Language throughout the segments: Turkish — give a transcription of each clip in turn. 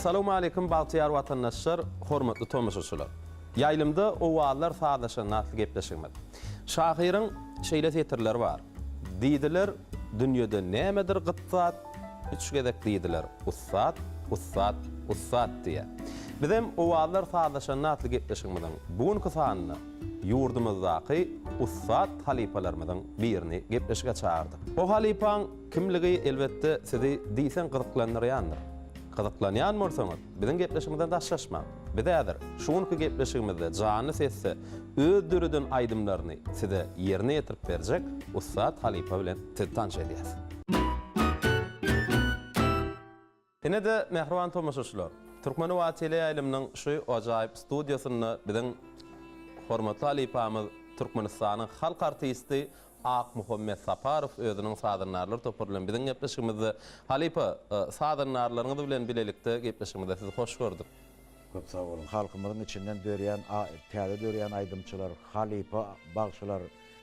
Assalamu alaykum bagtyar watandaşlar, hormatly tomaşaçylar. Ýaýlymda owallar sadaşan nasl gepleşigmek. Şahyryň şeýle tetirleri bar. Diýdiler, dünýede nämedir gytsat, üç gezek diýdiler. Ussat, ussat, ussat diýe. Bizim owallar sadaşan nasl gepleşigmeden bugunky sanyny ýurdumyzdaky ussat halipalarymyzyň birini gepleşige çağırdy. O halipaň kimligi elbetde sizi diýsen gyzyklanýaryandyr. Gyzyklanýan bolsaňyz, biziň gepleşigimizden daşlaşma. Bidedir, şuňky gepleşigimizde jany sessi öz dürüdün aýdymlaryny size ýerine ýetirip berjek Ussat Halipa bilen siz tanış edýäs. Ene-de mehriban tomaşaçylar, Türkmen Wagty ýaýlymynyň şu ajaýyp studiýasyny biziň hormatly Halipamyz Türkmenistanyň halk artisti Ak Muhammed Saparov özüniň sadyrnarlary toparlayan biziň gepleşigimizde Halipa sadyrnarlaryňyz bilen bilelikde gepleşigimizde sizi hoş gördük. Köp sağ olun. Halkymyzyň içinden dörýän, täze dörýän aýdymçylar, Halipa bagçylar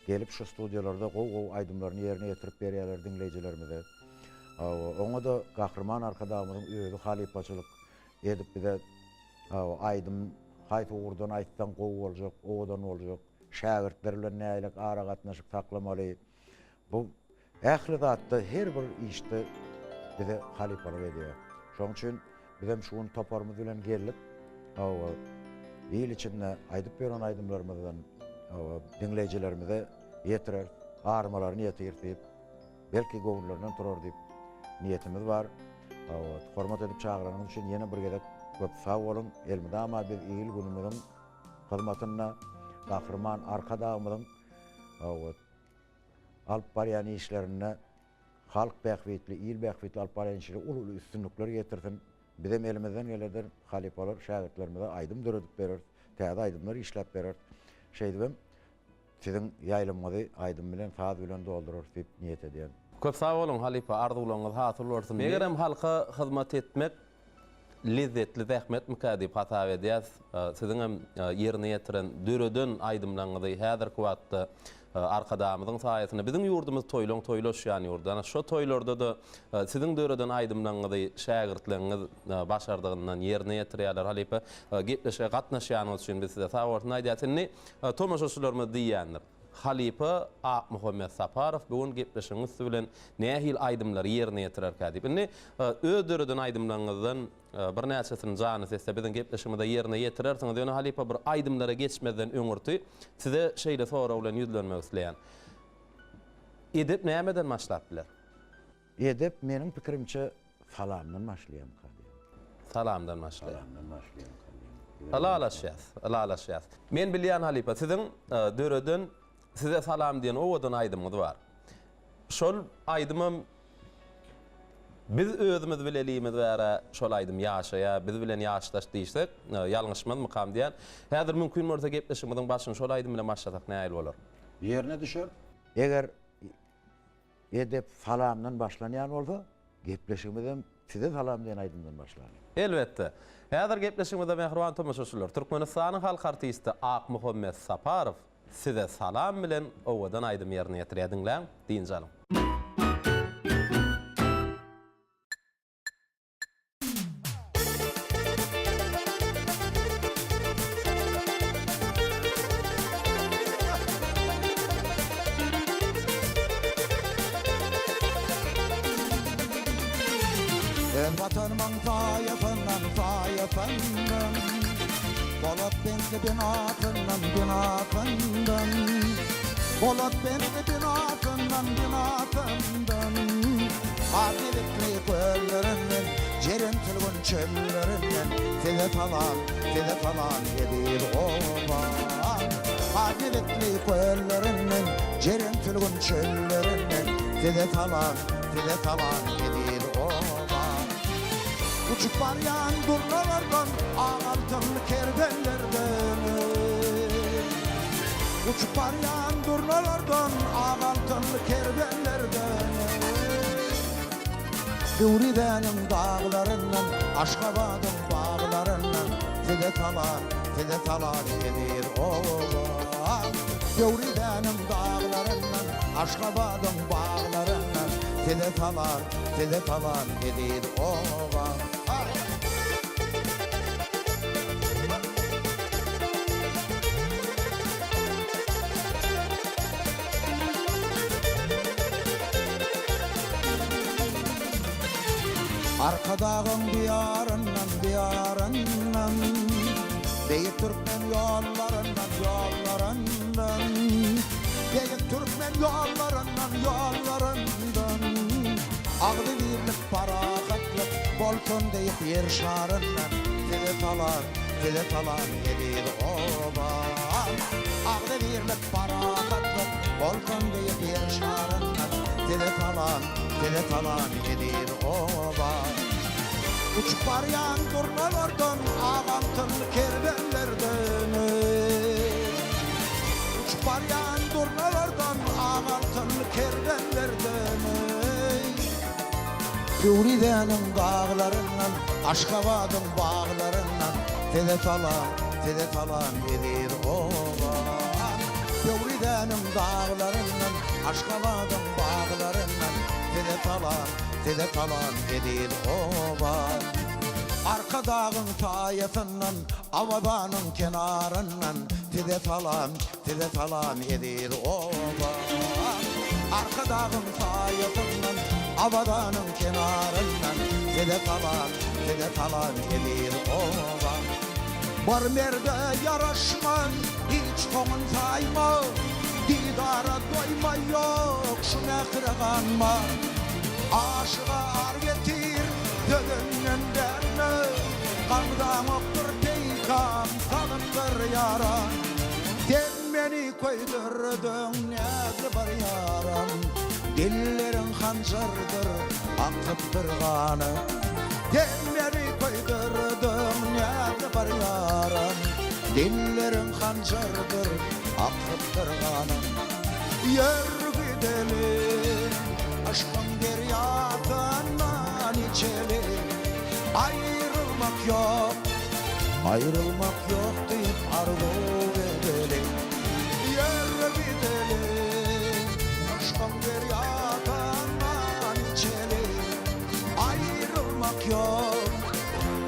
gelip şu studiýalarda gow aýdymlaryny ýerine ýetirip berýärler dinleýijilerimize. Oňa da gahrman arkadamyzyň özü Halipaçylyk edip bize aýdym haýty urdan aýtdan gow boljak, odan boljak. Şagirtler bilen näýlik ara gatnaşyp taklamaly. Bu ähli zatda her bir işte bize halipalyk edýär. Şoň üçin bizem şuny toparmyz bilen gelip, ýyl içinde aýdyp beren aýdymlarymyzdan dinleýijilerimize ýetirer, armalaryny ýetirip, belki gowunlaryndan turar diýip niýetimiz bar. Hormat edip çağıranyň üçin ýene bir gezek köp sag bolun. Elmydama biz ýyl günümizden hyzmatyna gahrman arkadamyzyň alyp barýan işlerine halk bähwetli, ýyl bähwetli alyp barýan işleri uly üstünlikler getirsin. Bizim elimizden geleden halipalar şagirtlerimize aýdym döredip berer, täze aýdymlar işläp berer. Şeýdibem, siziň ýaýlymyzy aýdym bilen, saz bilen doldurar diýip niýet edýän. Köp sag bolun Halipa, arzuwlaryňyz hasyl bolsun. Megerem halka hyzmat etmek lezzetli zähmet mükadip hata edýäs. Siziň hem ýerine ýetiren döreden aýdymlaryňyzy häzirki wagtda arkadamyzyň saýasynda biziň ýurdumyz toýlaşýan ýurdan. Şo toýlarda da siziň döreden aýdymlaryňyzy şagirtleriňiz başardygyndan ýerine ýetirýärler. Halipa gepleşe gatnaşýanyňyz üçin biz size sag bolsun aýdýatsyny tomaşaçylarymyz diýýändir. Halipa Ak Muhammed Saparov bugun gepleşiňiz bilen nähil aýdymlary ýerine ýetirerkä diýip. Indi öz döreden aýdymlaryňyzdan bir näçesini jany sesde biziň gepleşigimizde ýerine ýetirersiňiz. Ýöne Halipa bir aýdymlara geçmeden öňürti size şeýle sora bilen ýüzlenmek isleýän. Edep nämeden başlap biler? Edep meniň pikirimçe salamdan başlaýan kady. Salamdan başlaýan. Salamdan başlaýan. Alalaşýas. Men bilýän Halipa, siziň döreden size salam diyen owadan aýdymyz bar. Şol aýdymym biz özümüz bileligimiz bara şol aýdym ýaşaýa, biz bilen ýaşdaş diýsek, ýalňyşmyz mykam diýen. Häzir mümkin bolsa gepleşigimiziň başyny şol aýdym bilen başlasak näýil bolar? Ýerine düşer. Eger edep salamdan başlanýan bolsa, gepleşigimizden size salam diýen aýdymdan başlar. Elbetde. Häzir gepleşigimizde mehriban tomaşaçylar, Türkmenistanyň halk artisti Ak Muhammed Saparov size salam bilen owadan aýdym ýerine ýetirýärdiňler diýinjalyň. Vatanımın sayasından Polat bentli binasından Polat bentli binasından Adilikli göllerinden Cerin tülgün çöllerinden Size talan edil oğlan Adilikli göllerinden Cerin tülgün çöllerinden Size talan edil oğlan Uçup baryan durnalardan ağaltın kerbenlerden Uçup baryan durnalardan ağaltın kerbenlerden Gövridenin dağlarından Aşkabadın bağlarından Fide talan gelir ova Gövridenin dağlarından Aşkabadın bağlarından Fide talan gelir ova Arka dağın diyarından Beyik Türkmen yollarından Beyik Türkmen yollarından Ağdı birlik parakatlık Bolton deyip yer şarından Fide talan gelir oba Ağdı birlik parakatlık Bolton deyip yer şarından Fide talan gelir oba Uçup baryan durnalardan ağantın kerbenlerden Uçup baryan durnalardan ağantın kerbenlerden Gövridenin dağlarından Aşkabadın bağlarından Fide talan gelir oba Gövridenin dağlarından Aşkabadın bağlarından Fide talan gelir oba Arka dağın tayatından Avadanın kenarından Fide talan gelir oba Arka dağın tayatından Avadanın kenarından Fide talan gelir oba Var merde yaraşman Hiç toğun sayma Didara doyma yok Şuna kırganma Aşığa ar getir Dögünden derine Kandan oktur peykam Salındır yaram Sen beni koydurdun Nerede var yaram Dillerin hancardır Akıp durganı Sen beni koydurdun Nerede var yaram Dillerin hancardır Akıp durganı Yürü gidelim Aşkın deryatından içelim Ayrılmak yok deyip arzu edelim Yürü gidelim Aşkın deryatından içelim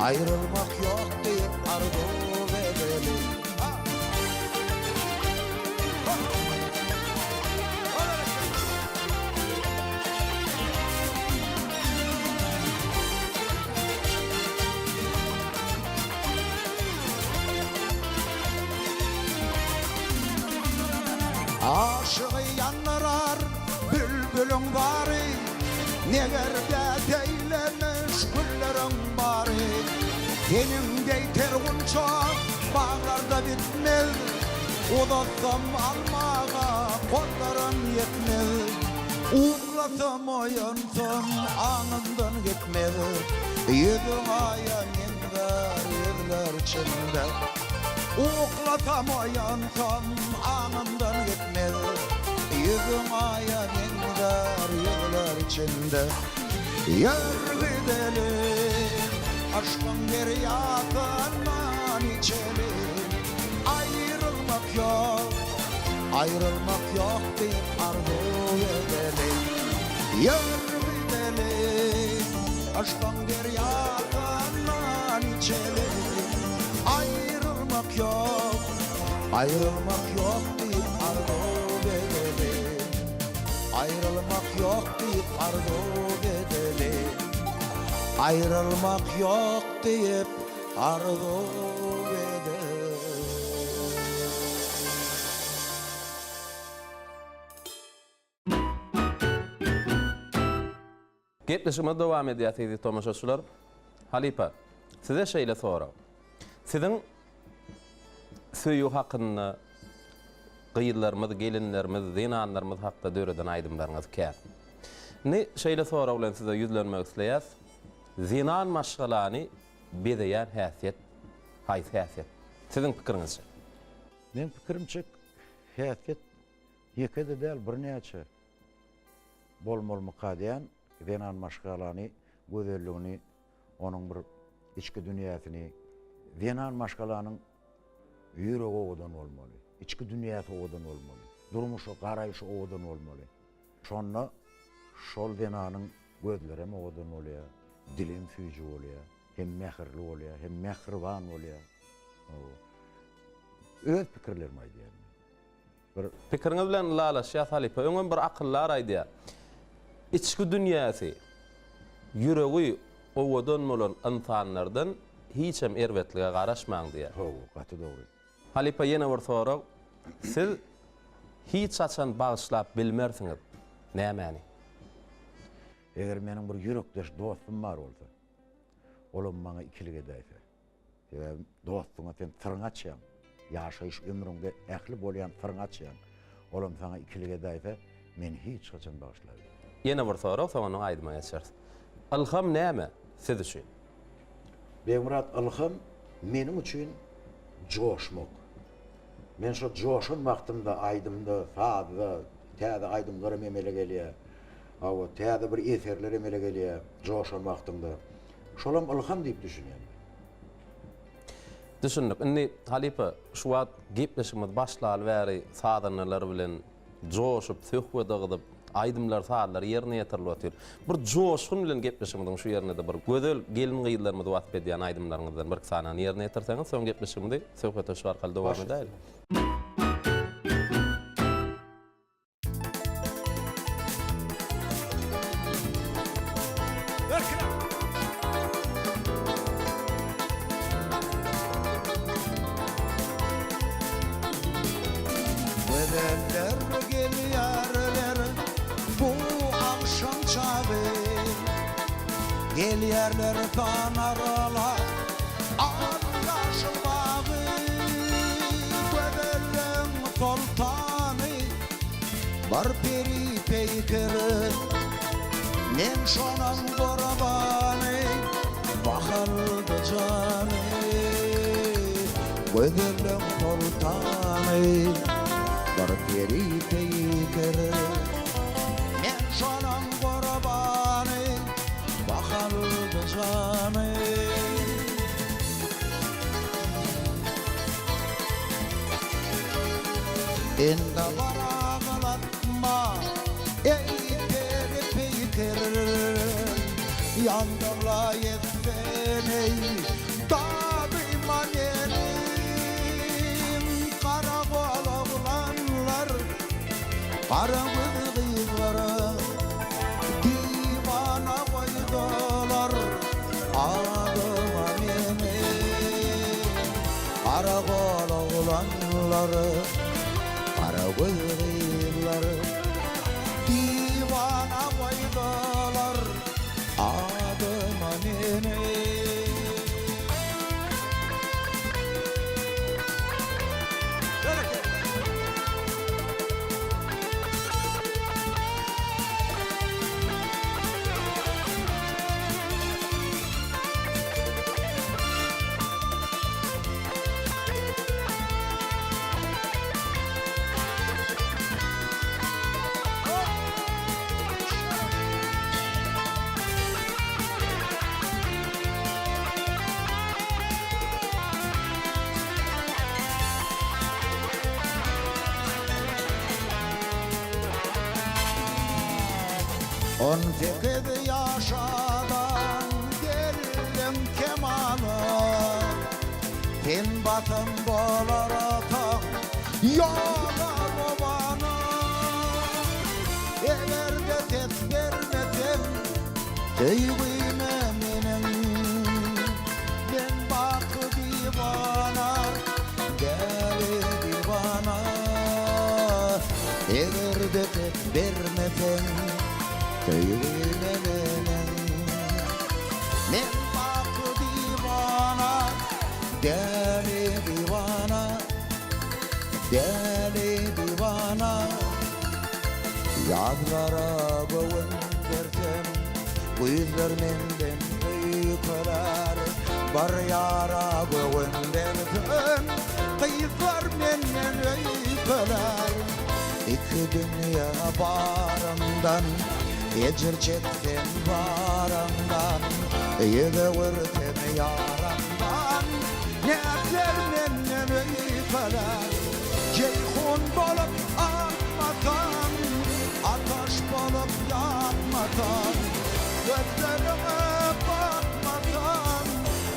Ayrılmak yok deyip arzu edelim Aşığı yanırar bülbülün bari Negerde deylemiş güllerin bari Senin deyter unça bağlarda bitmez Uzatsam almağa kollarım yetmez Uğratsam oyansam anından gitmez Yüzün ayan yenler yüzler içinde Uğlatam oyansam anımdan gitmez Yüzüm ayan ender yüzler içinde Yürü gidelim Aşkın deryatından içelim Ayrılmak yok deyip arzu edelim Yürü gidelim Aşkın deryatından içelim Ayrılmak yok deyip arzu edelim Ayrılmak yok deyip arzu edelim Ayrılmak yok deyip arzu edelim Gepleşime devam edýär tomaşaçylar. Halipa, size şeýle soraw. Sizin söýü hakyny gyýylarymyz, gelinlerimiz, zinanlarymyz hakda döreden aýdymlaryňyz kär. Ne şeýle soraw bilen size ýüzlenmek isleýäs. zinan maşgalany bedeýän häsiýet, haýsy häsiýet? Siziň pikiriňizçe? Men pikirimçe häsiýet ýekede däl birnäçe bolmaly diýen zinan maşgalany, gözelligini, onuň bir içki dünýäsini, zinan maşgalanyň ýüregi odan bolmaly, içki dünýäsi odan bolmaly, durmuşy, garaýşy odan bolmaly. Şonda şol zinanyň gözleri hem odan bolýar, dilim süýji bolýar, hem mähirli bolýar, hem mähriban bolýar. Öz pikirlerimi aýdýar. Bir Pikiriňiz bilen lalaşýar Halypa, öňem bir akyllar aýdýar. İçki dünýäsi, ýüregi owadan bolan insanlardan hiç hem erwetlige garaşmaň diýär. gaty dogry. Halypa ýene bir sorak, siz hiç açan bagyşlap bilmersiňiz. Nämäni? Eger meniň bir ýürekdeş dostum bar bolsa, olam maňa ikilik edäýse. Dostuňa sen sırryn açýan, ýaşaýyş ömrüňde ähli bolýan sırryn açýan, olam saňa ikilik edäýse, men hiç gaçan bagyşlaýan. Ýene bir sorak, soňra aýdyma geçer. Ilham näme siz üçin? Beýmurat, ilham meniň üçin joşmak. Men şu joşun wagtymda, aýdymda, saatda, täze aýdymlarym emele gelýär. Awa täze bir eserler emele gelýär, joşun wagtymda. Şolam ilham diýip düşünýän. Düşündik. Inni Halypa şu wagt gepleşimiz başlaly bäri sadanlar bilen joşup, söhbet agydyp, aýdymlar, saatlar ýerine ýetirilýär. Bir joşun bilen gepleşimiň şu ýerine de bir gözel gelin gyýylarymyzy wasp edýän aýdymlaryňyzdan bir sanany ýerine ýetirseňiz, soň gepleşimdi söhbet şu arkaly dowam edýär. Gözeller gelýärler bu akşam çağı, gelýärler tanarlar ağaçyl bagy. Gözelleň sultany bar peri peýkeri, men şonaň gurbany bahaldy jany. Gözelleň sultany bar peri peýkeri, men şonaň gurbany bahaldy jany. Enda baraglatma ey peri peýkeri, yandala yetbeni tabi manelim. Kara oğlanlar, kara kızlara divana koydular adıma meni. Kara oğlanlar, kara kızlara divana koydular adıma meni. On sekizde yaşadan geldim kemana, sen batın bolar atam yolar o bana. Eğer de ses vermesem teyvime menem, ben bakı divana, gel divana. Eğer de ses vermesem teyvime menem, men bakı divana, gel divana, gel divana. Yazlara boğun versem, bu yüzler menden öyküler bar yara göğünlerden kıyıklar menden öyküler iki dünya barından ecir çektim varandan yedi vırtem yarandan neler menden öyküler ceyhun bolup akmadan ateş bolup yakmadan gözlerime bakmadan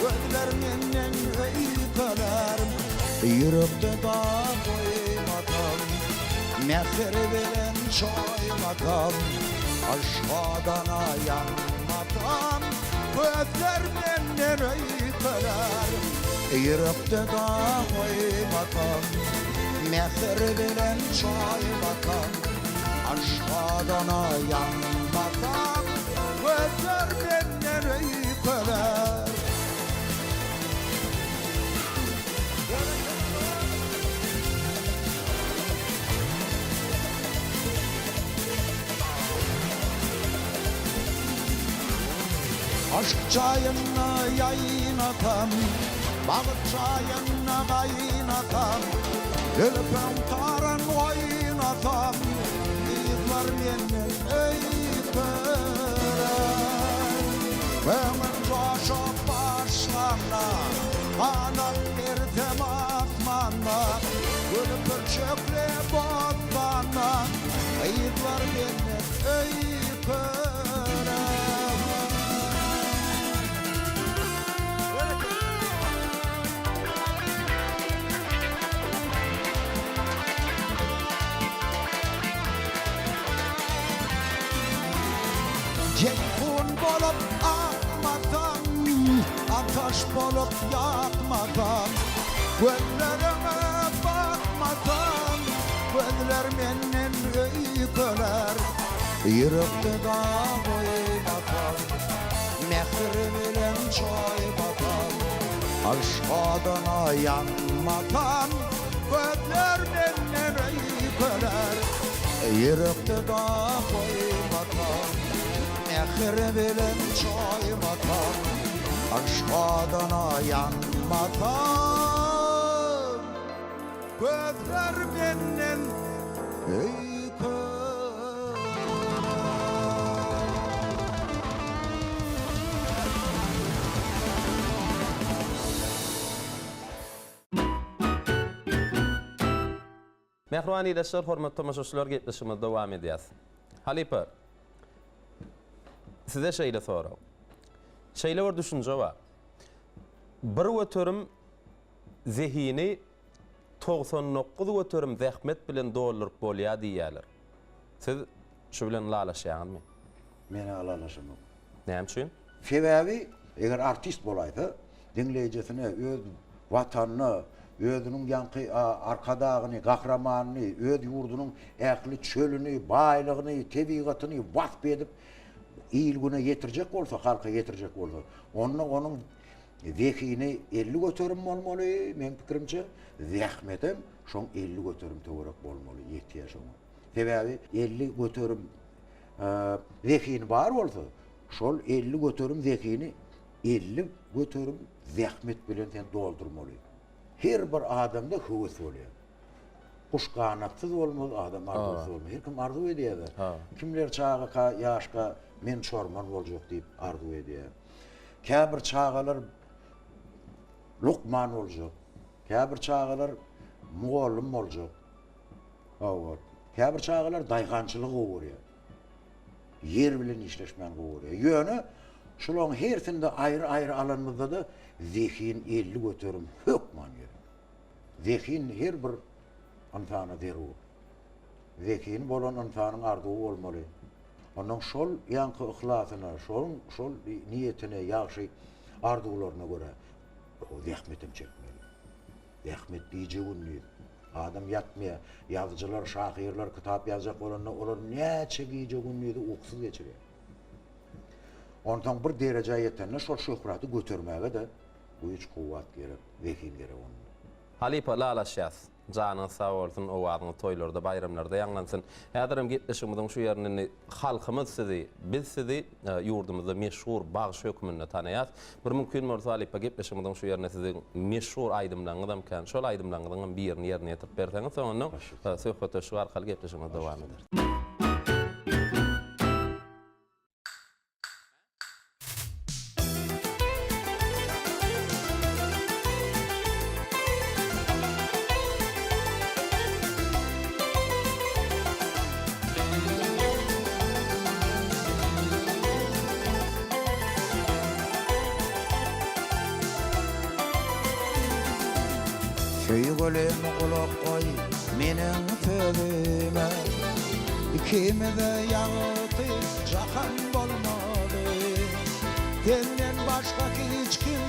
gözler menden öyküler yürekte dağ koymadan mehter bilen çoymadan aşağıdan yanmadan gözler menden öyküler yürekte dağ koymadan mehter bilen çoymadan aşağıdan yanmadan gözler menden öyküler aşk çayına yayınatam bağıt çayına kaynatam ölüpen taran oynatam yıllar menden öyküler ömür coşup başlarla anam bir tematmanla ölüpen çökle botmanla yıllar menden öyküler ceyhun bolup akmadan ateş bolup yakmadan gözlerime bakmadan gözler menden öyküler yürekte dağ koymadan mehter bilen çoymadan aşağıdan yanmadan gözler menden öyküler yürekte dağ koymadan mehter bilen çoymadan aşağıdan yanmadan gözler menden öyküler Mehruani ilişkiler hormatly tamaşaçylar gepleşigimiz dowam edýär. Haliper, size şeýle soraw. Şeýle bir düşünje bar. Bir götürüm zehini 99 götürüm zähmet bilen doldurup bolýar diýerler. Siz şu bilen lalaşýarmy? Men alalaşamam. Näme üçin? Sebebi eger artist bolaydy, dinleýijesine öz watanyny, özünün yankı arkadagyny, gahramanyny, öz ýurdunyň ähli çölüni, baýlygyny, tebigatyny wasp edip iýilgüne getirjek bolsa, halka getirjek bolsa, onuň zehini 50 götürüm bolmaly, men pikirimçe, zähmetem şoň 50 götürüm töwerek bolmaly, ýetýär şoňa. Sebebi 50 götürüm zehini bar bolsa, şol 50 götürüm zehini 50 götürüm zähmet bilen sen doldurmaly. Her bir adamda höwes bolýar. Kuş kanatsız bolmaz, adam arzuwsuz bolmaz. Her kim arzu edýär. Kimler çağa ýaşka men çorman boljak diýip arzu edýär. Käbir çağalar Lukman boljak. Käbir çağalar mugallim boljak. Awat. Käbir çağalar daýgançylyk gowurýar. Yer bilen işleşmän gowurýar. Ýöne şolaryň hersinde aýry-aýry alanmyzda da zehin 50 götürüm hökman yer. Zehin her bir antana deru. Zehin bolan antanyň arzuwy bolmaly. Onuň şol ýanky ihlasına, şol niýetine, ýagşy arzuwlaryna göre o zähmetim çekmeli. Zähmet diýjegini adam ýatmaýar. Ýazgylar, şahyrlar kitap ýazjak bolanda olar näçe giýjegini uksuz geçirýär. Ondan bir derece yetende şol şöhraty götürmäge de bu hiç kuvvat gerek, zehin gerek onun. Halipa lalaşýas. Janyň sag bolsun, owadyň toýlarda, bayramlarda ýanglansyn. Häzirem gitleşigimiziň şu ýerini halkymyz sizi, biz sizi ýurdumyzda meşhur Bagy Şökmünde tanaýas. Bir mümkin bolsa Halipa gitleşigimiziň şu ýerine sizi meşhur aýdymlaryňyzdan kan, şol aýdymlaryňyň birini ýerine ýetirip berseňiz, soňra söhbete şu arkaly gitleşigimiz dowam eder. Söýgülem kulak koy meniň sözüme, ikimize ýagty jahan bolmady, senden başga hiç kim